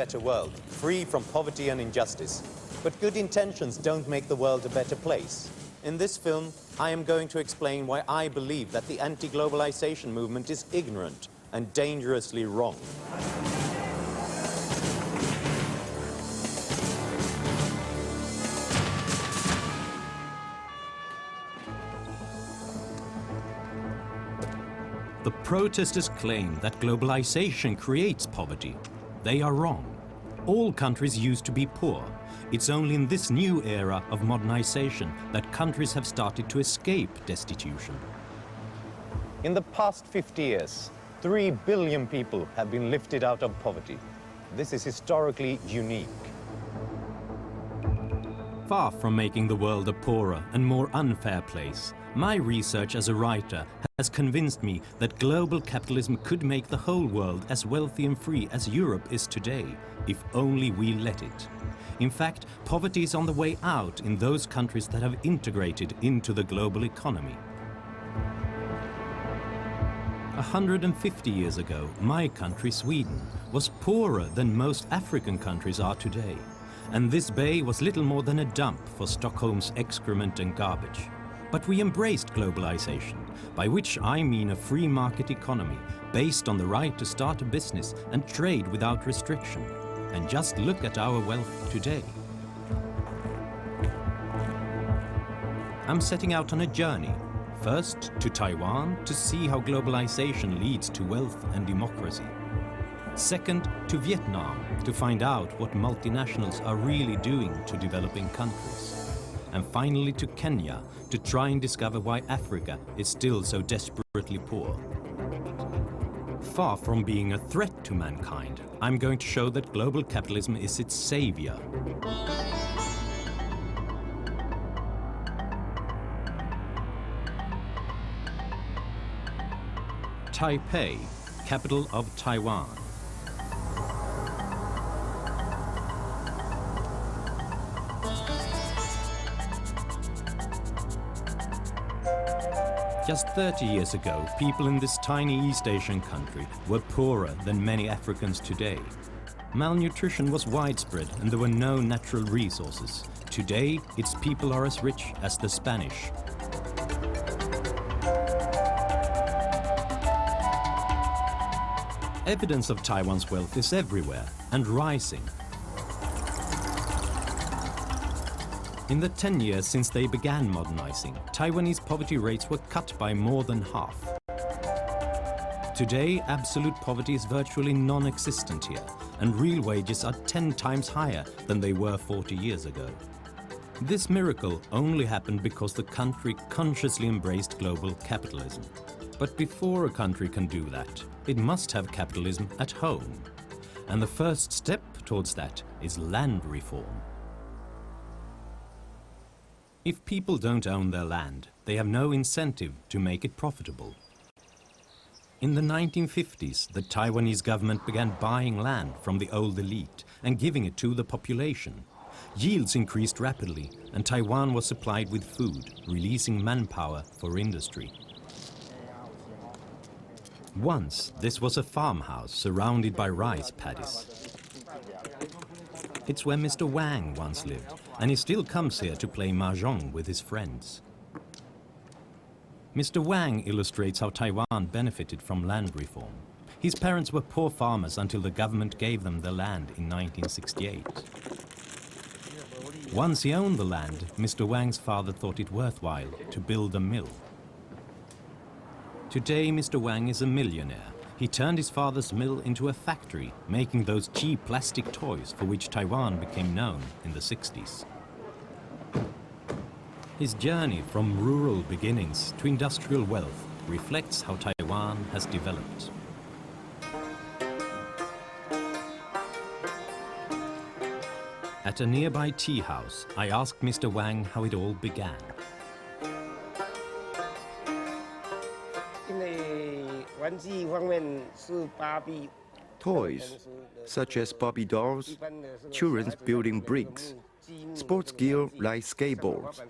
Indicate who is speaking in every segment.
Speaker 1: better world, free from poverty and injustice. But good intentions don't make the world a better place. In this film, I am going to explain why I believe that the anti-globalization movement is ignorant and dangerously wrong.
Speaker 2: The protesters claim that globalization creates poverty. They are wrong. All countries used to be poor. It's only in this new era of modernization that countries have started to escape destitution.
Speaker 1: In the past 50 years, 3 billion people have been lifted out of poverty. This is historically unique.
Speaker 2: Far from making the world a poorer and more unfair place, my research as a writer has convinced me that global capitalism could make the whole world as wealthy and free as Europe is today, if only we let it. In fact, poverty is on the way out in those countries that have integrated into the global economy. 150 years ago, my country, Sweden, was poorer than most African countries are today. And this bay was little more than a dump for Stockholm's excrement and garbage. But we embraced globalization, by which I mean a free market economy based on the right to start a business and trade without restriction. And just look at our wealth today. I'm setting out on a journey, first to Taiwan to see how globalization leads to wealth and democracy. Second, to Vietnam to find out what multinationals are really doing to developing countries. And finally to Kenya to try and discover why Africa is still so desperately poor. Far from being a threat to mankind, I'm going to show that global capitalism is its savior. Taipei, capital of Taiwan. Just 30 years ago, people in this tiny East Asian country were poorer than many Africans today. Malnutrition was widespread and there were no natural resources. Today, its people are as rich as the Spanish. Evidence of Taiwan's wealth is everywhere and rising. In the 10 years since they began modernizing, Taiwanese poverty rates were cut by more than half. Today, absolute poverty is virtually non-existent here, and real wages are 10 times higher than they were 40 years ago. This miracle only happened because the country consciously embraced global capitalism. But before a country can do that, it must have capitalism at home. And the first step towards that is land reform. If people don't own their land, they have no incentive to make it profitable. In the 1950s, the Taiwanese government began buying land from the old elite and giving it to the population. Yields increased rapidly, and Taiwan was supplied with food, releasing manpower for industry. Once, this was a farmhouse surrounded by rice paddies. It's where Mr. Wang once lived, and he still comes here to play mahjong with his friends. Mr. Wang illustrates how Taiwan benefited from land reform. His parents were poor farmers until the government gave them the land in 1968. Once he owned the land, Mr. Wang's father thought it worthwhile to build a mill. Today, Mr. Wang is a millionaire. He turned his father's mill into a factory, making those cheap plastic toys for which Taiwan became known in the 60s. His journey from rural beginnings to industrial wealth reflects how Taiwan has developed. At a nearby tea house, I asked Mr. Wang how it all began.
Speaker 3: Toys, such as Barbie dolls, children's building bricks, sports gear like skateboards,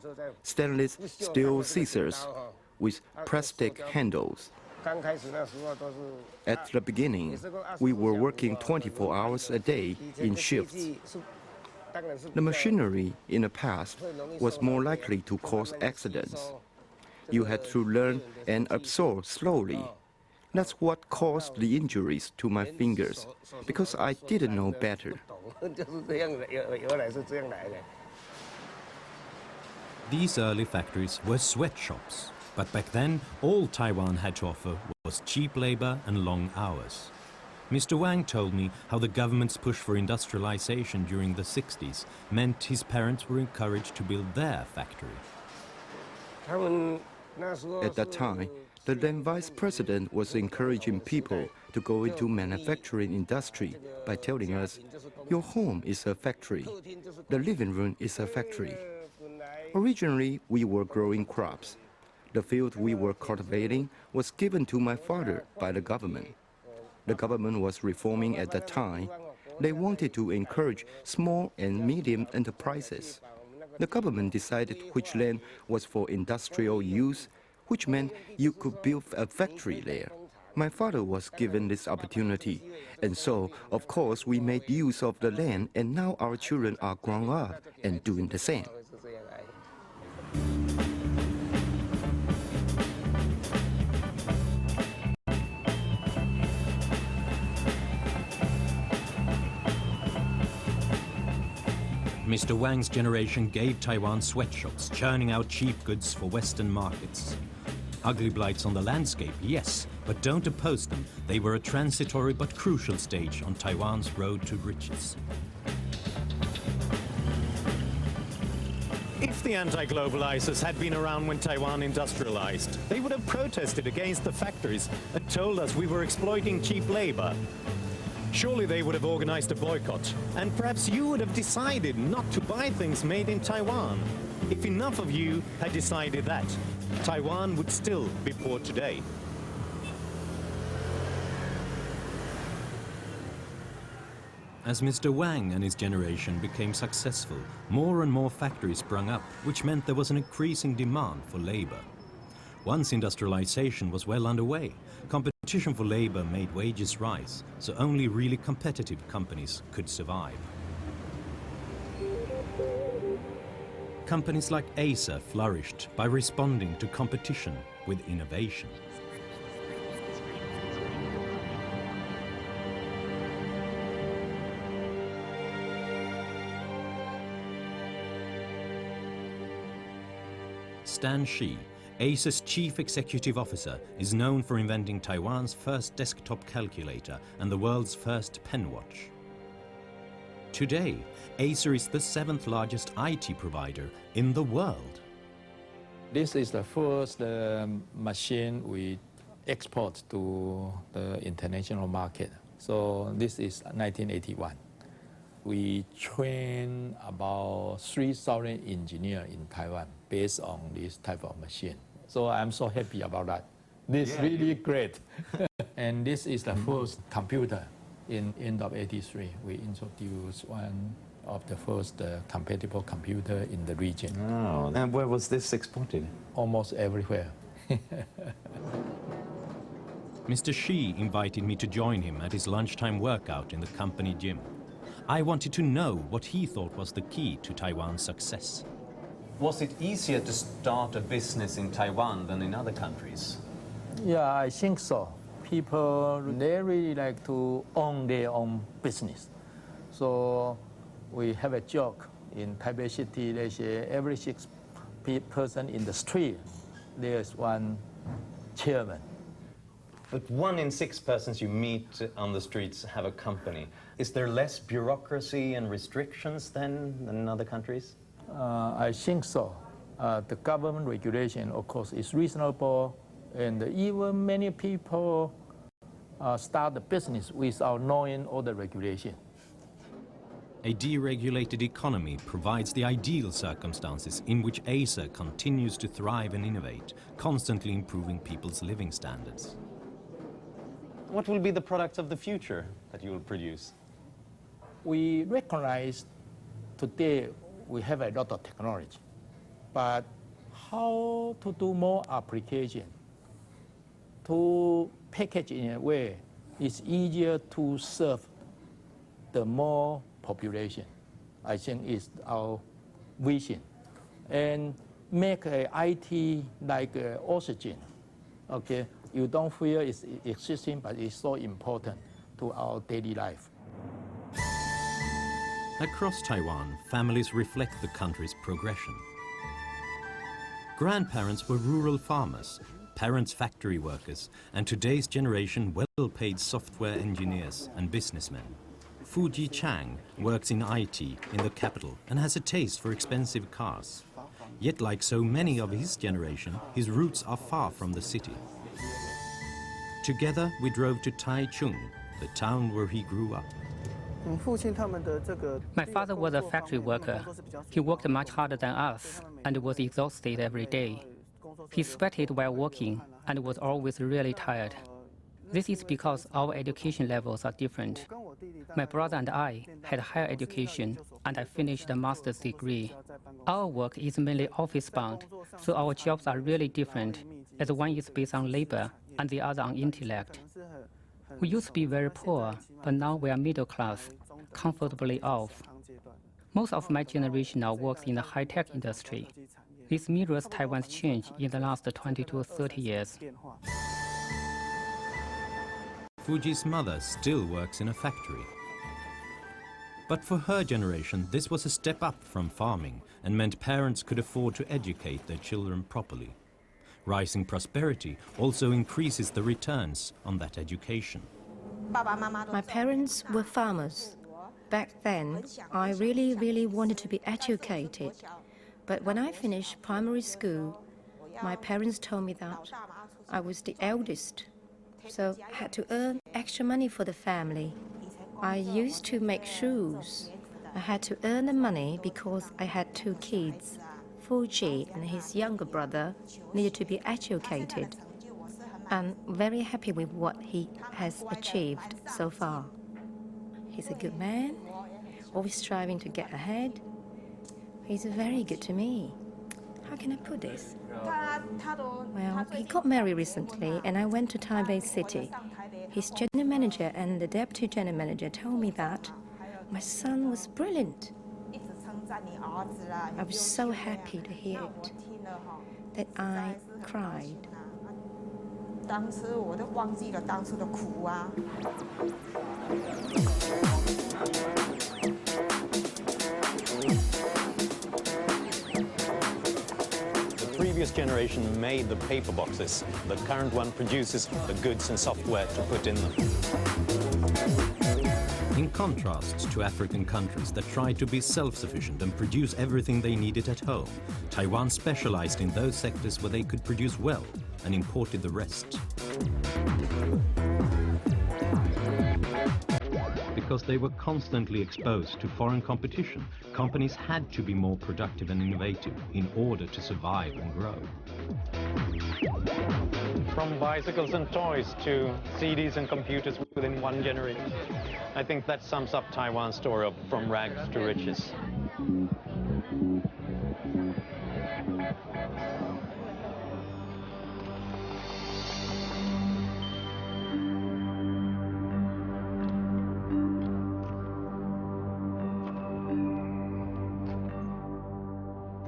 Speaker 3: stainless steel scissors with plastic handles, At the beginning, we were working 24 hours a day in shifts. The machinery in the past was more likely to cause accidents. You had to learn and absorb slowly. That's what caused the injuries to my fingers, because I didn't know better.
Speaker 2: These early factories were sweatshops, but back then all Taiwan had to offer was cheap labor and long hours. Mr. Wang told me how the government's push for industrialization during the 60s meant his parents were encouraged to build their factory.
Speaker 3: At that time, the then vice president was encouraging people to go into manufacturing industry by telling us, your home is a factory, the living room is a factory. Originally, we were growing crops. The field we were cultivating was given to my father by the government. The government was reforming at that time. They wanted to encourage small and medium enterprises. The government decided which land was for industrial use, which meant you could build a factory there. My father was given this opportunity, and so, of course, we made use of the land, and now our children are grown up and doing the same.
Speaker 2: Mr. Wang's generation gave Taiwan sweatshops, churning out cheap goods for Western markets. Ugly blights on the landscape, yes, but don't oppose them. They were a transitory but crucial stage on Taiwan's road to riches.
Speaker 1: If the anti-globalizers had been around when Taiwan industrialized, they would have protested against the factories and told us we were exploiting cheap labor. Surely they would have organized a boycott, and perhaps you would have decided not to buy things made in Taiwan. If enough of you had decided that, Taiwan would still be poor today.
Speaker 2: As Mr. Wang and his generation became successful, more and more factories sprung up, which meant there was an increasing demand for labor. Once industrialization was well underway, competition for labor made wages rise, so only really competitive companies could survive. Companies like Acer flourished by responding to competition with innovation. Stan Shi, Acer's chief executive officer, is known for inventing Taiwan's first desktop calculator and the world's first pen watch. Today, Acer is the 7th largest IT provider in the world.
Speaker 4: This is the first machine we export to the international market. So this is 1981. We train about 3,000 engineers in Taiwan based on this type of machine. So I'm so happy about that. This is really great. And this is the first computer in end of 83. We introduced one of the first compatible computer in the region.
Speaker 1: Oh, and where was this exported?
Speaker 4: Almost everywhere.
Speaker 2: Mr. Shi invited me to join him at his lunchtime workout in the company gym. I wanted to know what he thought was the key to Taiwan's success.
Speaker 1: Was it easier to start a business in Taiwan than in other countries?
Speaker 4: Yeah, I think so. People, they really like to own their own business. So we have a joke in Taipei City, they say every 6 person in the street, there's one chairman.
Speaker 1: But 1 in 6 persons you meet on the streets have a company. Is there less bureaucracy and restrictions than in other countries?
Speaker 4: I think so. The government regulation, of course, is reasonable, and even many people start the business without knowing all the regulation.
Speaker 2: A deregulated economy provides the ideal circumstances in which Acer continues to thrive and innovate, constantly improving people's living standards.
Speaker 1: What will be the products of the future that you will produce?
Speaker 4: We recognize today we have a lot of technology, but how to do more application to package in a way it's easier to serve the more population. I think is our vision. And make IT like oxygen. Okay, you don't feel it's existing, but it's so important to our daily life.
Speaker 2: Across Taiwan, families reflect the country's progression. Grandparents were rural farmers, parents factory workers, and today's generation well-paid software engineers and businessmen. Fuji Chang works in IT in the capital and has a taste for expensive cars. Yet, like so many of his generation, his roots are far from the city. Together, we drove to Taichung, the town where he grew up.
Speaker 5: My father was a factory worker. He worked much harder than us and was exhausted every day. He sweated while working and was always really tired. This is because our education levels are different. My brother and I had higher education, and I finished a master's degree. Our work is mainly office-bound, so our jobs are really different, as one is based on labor and the other on intellect. We used to be very poor, but now we are middle class, comfortably off. Most of my generation now works in the high-tech industry. This mirrors Taiwan's change in the last 20 to 30 years.
Speaker 2: Fuji's mother still works in a factory. But for her generation, this was a step up from farming and meant parents could afford to educate their children properly. Rising prosperity also increases the returns on that education.
Speaker 6: My parents were farmers. Back then, I really wanted to be educated. But when I finished primary school, my parents told me that I was the eldest, so I had to earn extra money for the family. I used to make shoes. I had to earn the money because I had two kids. Fuji and his younger brother needed to be educated. I'm very happy with what he has achieved so far. He's a good man, always striving to get ahead. He's very good to me. How can I put this? Well, he got married recently, and I went to Taipei City. His general manager and the deputy general manager told me that my son was brilliant. I was so happy to hear it that I cried.
Speaker 1: The previous generation made the paper boxes. The current one produces the goods and software to put in them.
Speaker 2: In contrast to African countries that tried to be self-sufficient and produce everything they needed at home, Taiwan specialized in those sectors where they could produce well and imported the rest. Because they were constantly exposed to foreign competition, companies had to be more productive and innovative in order to survive and grow.
Speaker 1: From bicycles and toys to CDs and computers within one generation. I think that sums up Taiwan's story of from rags to riches.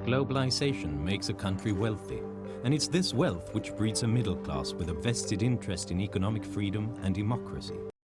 Speaker 2: Globalization makes a country wealthy, and it's this wealth which breeds a middle class with a vested interest in economic freedom and democracy.